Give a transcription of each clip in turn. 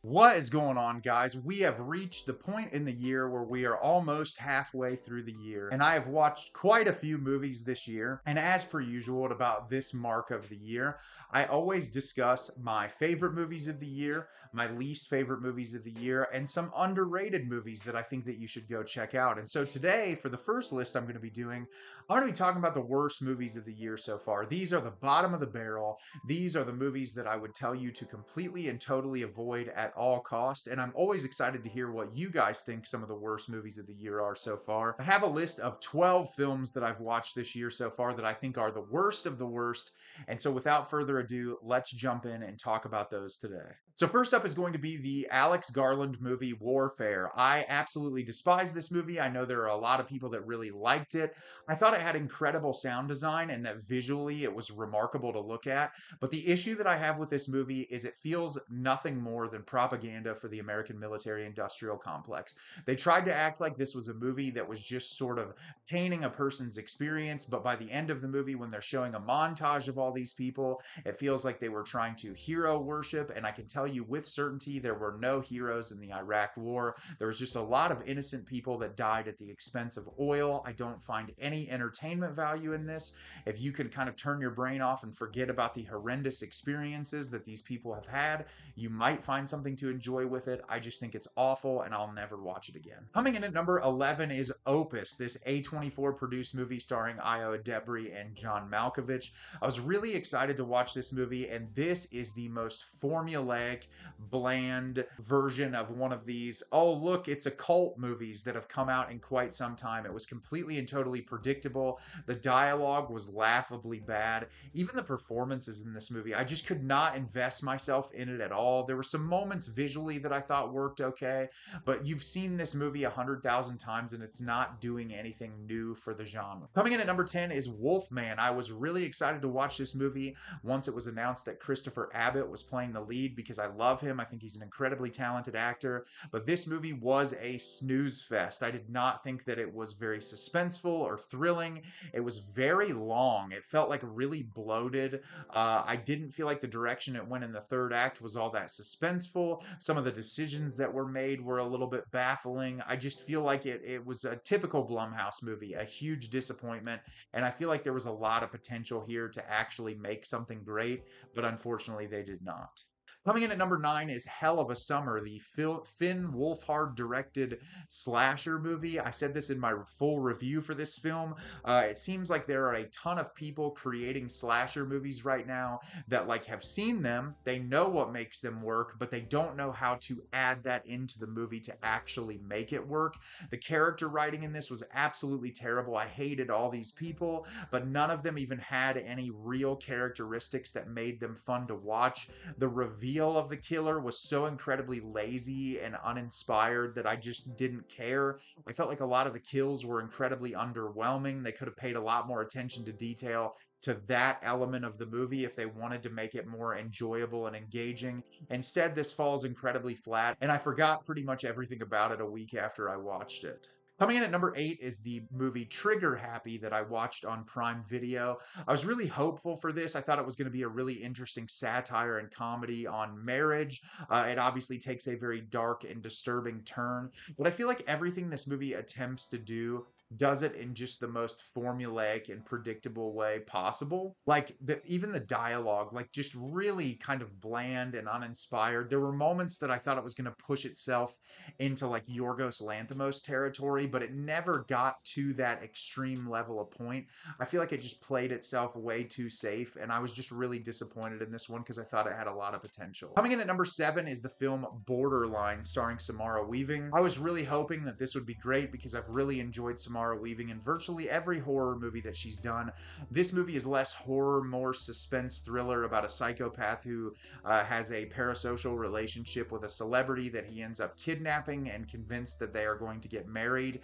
What is going on, guys? We have reached the point in the year where we are almost halfway through the year, and I have watched quite a few movies this year. And as per usual, at about this mark of the year, I always discuss my favorite movies of the year, my least favorite movies of the year, and some underrated movies that I think that you should go check out. And so today, for the first list I'm going to be doing, I'm going to be talking about the worst movies of the year so far. These are the bottom of the barrel. These are the movies that I would tell you to completely and totally avoid at all costs. And I'm always excited to hear what you guys think some of the worst movies of the year are so far. I have a list of 12 films that I've watched this year so far that I think are the worst of the worst. And so without further ado, let's jump in and talk about those today. So first up is going to be the Alex Garland movie Warfare. I absolutely despise this movie. I know there are a lot of people that really liked it. I thought it had incredible sound design and that visually it was remarkable to look at. But the issue that I have with this movie is it feels nothing more than propaganda for the American military industrial complex. They tried to act like this was a movie that was just sort of painting a person's experience, but by the end of the movie, when they're showing a montage of all these people, it feels like they were trying to hero worship. And I can tell you with certainty, there were no heroes in the Iraq War. There was just a lot of innocent people that died at the expense of oil. I don't find any entertainment value in this. If you can kind of turn your brain off and forget about the horrendous experiences that these people have had, you might find something to enjoy with it. I just think it's awful and I'll never watch it again. Coming in at number 11 is Opus, this A24 produced movie starring Io Debris and John Malkovich. I was really excited to watch this movie, and this is the most formulaic, bland version of one of these, oh, look, it's a cult movies that have come out in quite some time. It was completely and totally predictable. The dialogue was laughably bad. Even the performances in this movie, I just could not invest myself in it at all. There were some moments visually that I thought worked okay, but you've seen this movie 100,000 times and it's not doing anything new for the genre. Coming in at number 10 is Wolfman. I was really excited to watch this movie once it was announced that Christopher Abbott was playing the lead because I love him. I think he's an incredibly talented actor, but this movie was a snooze fest. I did not think that it was very suspenseful or thrilling. It was very long. It felt like really bloated. I didn't feel like the direction it went in the third act was all that suspenseful. Some of the decisions that were made were a little bit baffling. I just feel like it was a typical Blumhouse movie, a huge disappointment. And I feel like there was a lot of potential here to actually make something great, but unfortunately they did not. Coming in at number 9 is Hell of a Summer, the Finn Wolfhard directed slasher movie. I said this in my full review for this film. It seems like there are a ton of people creating slasher movies right now that like have seen them. They know what makes them work, but they don't know how to add that into the movie to actually make it work. The character writing in this was absolutely terrible. I hated all these people, but none of them even had any real characteristics that made them fun to watch. The reveal of the killer was so incredibly lazy and uninspired that I just didn't care. I felt like a lot of the kills were incredibly underwhelming. They could have paid a lot more attention to detail to that element of the movie if they wanted to make it more enjoyable and engaging. Instead, this falls incredibly flat, and I forgot pretty much everything about it a week after I watched it. Coming in at number 8 is the movie Trigger Happy that I watched on Prime Video. I was really hopeful for this. I thought it was going to be a really interesting satire and comedy on marriage. It obviously takes a very dark and disturbing turn, but I feel like everything this movie attempts to do does it in just the most formulaic and predictable way possible. Like even the dialogue, like just really kind of bland and uninspired. There were moments that I thought it was going to push itself into like Yorgos Lanthimos territory, but it never got to that extreme level of point. I feel like it just played itself way too safe, and I was just really disappointed in this one because I thought it had a lot of potential. Coming in at number 7 is the film Borderline starring Samara Weaving. I was really hoping that this would be great because I've really enjoyed Samara Weaving in virtually every horror movie that she's done. This movie is less horror, more suspense thriller about a psychopath who has a parasocial relationship with a celebrity that he ends up kidnapping and convinced that they are going to get married.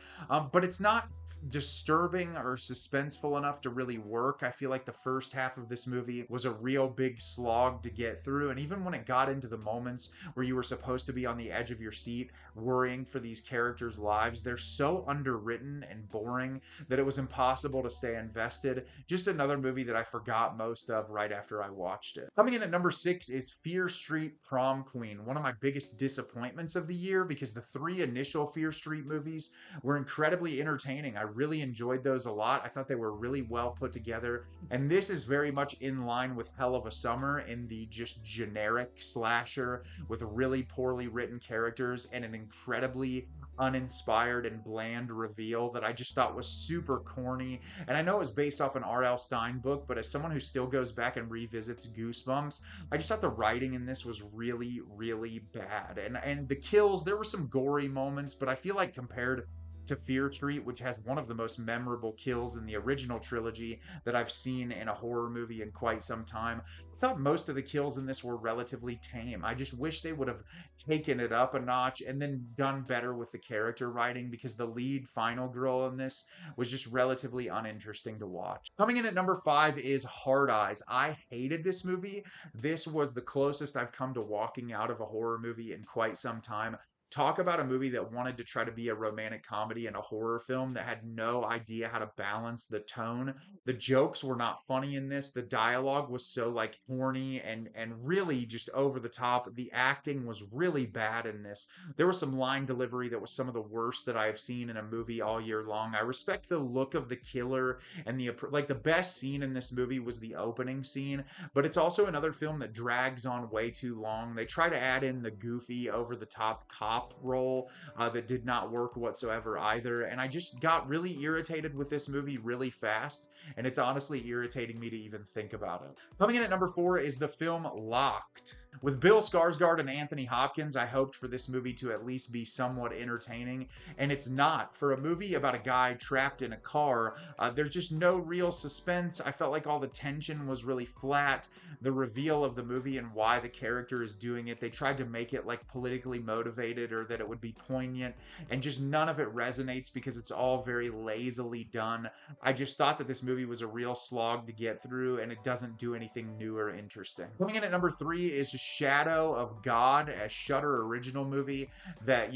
But it's not disturbing or suspenseful enough to really work. I feel like the first half of this movie was a real big slog to get through, and even when it got into the moments where you were supposed to be on the edge of your seat worrying for these characters' lives, they're so underwritten and and boring that it was impossible to stay invested. Just another movie that I forgot most of right after I watched it. Coming in at number 6 is Fear Street Prom Queen, one of my biggest disappointments of the year because the 3 initial Fear Street movies were incredibly entertaining. I really enjoyed those a lot. I thought they were really well put together. And this is very much in line with Hell of a Summer in the just generic slasher with really poorly written characters and an incredibly uninspired and bland reveal that I just thought was super corny. And I know it was based off an R.L. Stine book, but as someone who still goes back and revisits Goosebumps, I just thought the writing in this was really, really bad. And the kills, there were some gory moments, but I feel like compared to Fear Street, which has one of the most memorable kills in the original trilogy that I've seen in a horror movie in quite some time. I thought most of the kills in this were relatively tame. I just wish they would have taken it up a notch and then done better with the character writing, because the lead final girl in this was just relatively uninteresting to watch. Coming in at number 5 is Hard Eyes. I hated this movie. This was the closest I've come to walking out of a horror movie in quite some time. Talk about a movie that wanted to try to be a romantic comedy and a horror film that had no idea how to balance the tone. The jokes were not funny in this. The dialogue was so like horny and really just over the top. The acting was really bad in this. There was some line delivery that was some of the worst that I have seen in a movie all year long. I respect the look of the killer and the best scene in this movie was the opening scene, but it's also another film that drags on way too long. They try to add in the goofy over the top cop role that did not work whatsoever either, and I just got really irritated with this movie really fast, and it's honestly irritating me to even think about it. Coming in at number 4 is the film Locked. With Bill Skarsgård and Anthony Hopkins, I hoped for this movie to at least be somewhat entertaining, and it's not. For a movie about a guy trapped in a car, there's just no real suspense. I felt like all the tension was really flat. The reveal of the movie and why the character is doing it, they tried to make it like politically motivated or that it would be poignant, and just none of it resonates because it's all very lazily done. I just thought that this movie was a real slog to get through, and it doesn't do anything new or interesting. Coming in at number 3 is just Shadow of God, a Shudder original movie that,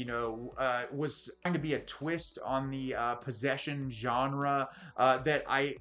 was trying to be a twist on the possession genre that I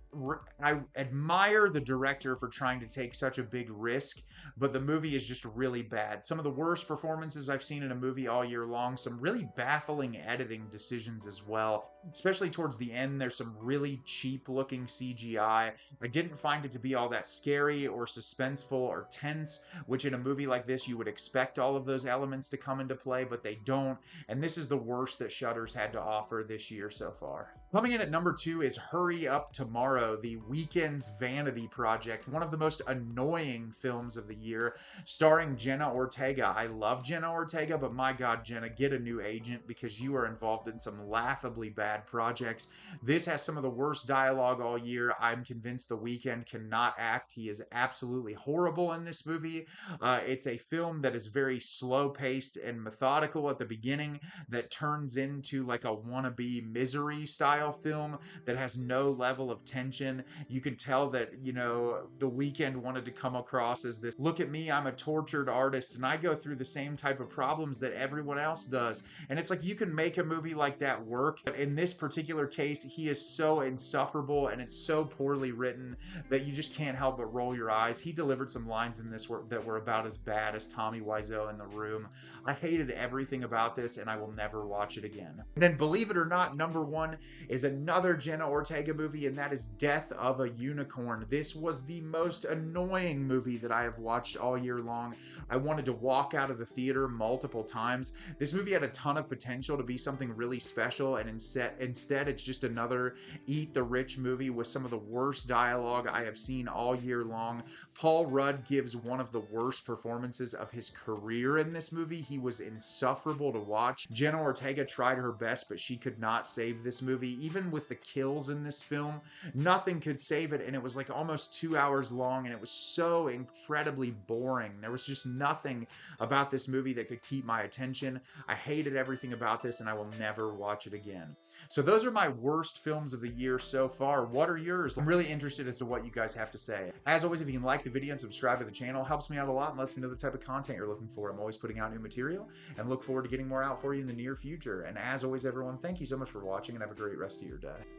admire the director for trying to take such a big risk, but the movie is just really bad. Some of the worst performances I've seen in a movie all year long, some really baffling editing decisions as well. Especially towards the end, there's some really cheap looking CGI. I didn't find it to be all that scary or suspenseful or tense, which in a movie like this you would expect all of those elements to come into play, but they don't. And this is the worst that Shudder's had to offer this year so far. Coming in at number 2 is Hurry Up Tomorrow, the Weeknd's vanity project, one of the most annoying films of the year, starring Jenna Ortega. I love Jenna Ortega, but my God, Jenna, get a new agent because you are involved in some laughably bad projects. This has some of the worst dialogue all year. I'm convinced The Weeknd cannot act. He is absolutely horrible in this movie. It's a film that is very slow-paced and methodical at the beginning that turns into like a wannabe Misery style film that has no level of tension. You can tell that, The Weeknd wanted to come across as this, look at me, I'm a tortured artist and I go through the same type of problems that everyone else does. And it's like, you can make a movie like that work, but in this particular case, he is so insufferable and it's so poorly written that you just can't help but roll your eyes. He delivered some lines in this that were about as bad as Tommy Wiseau in The Room. I hated everything about this and I will never watch it again. And then, believe it or not, number 1 is another Jenna Ortega movie, and that is Death of a Unicorn. This was the most annoying movie that I have watched all year long. I wanted to walk out of the theater multiple times. This movie had a ton of potential to be something really special, and instead it's just another eat the rich movie with some of the worst dialogue I have seen all year long. Paul Rudd gives one of the worst performances of his career in this movie. He was insufferable to watch. Jenna Ortega tried her best, but she could not save this movie. Even with the kills in this film, nothing could save it, and it was like almost 2 hours long, and it was so incredibly boring. There was just nothing about this movie that could keep my attention. I hated everything about this, and I will never watch it again. So those are my worst films of the year so far. What are yours? I'm really interested as to what you guys have to say. As always, if you can like the video and subscribe to the channel, helps me out a lot and lets me know the type of content you're looking for. I'm always putting out new material and look forward to getting more out for you in the near future. And as always, everyone, thank you so much for watching and have a great rest rest of your day.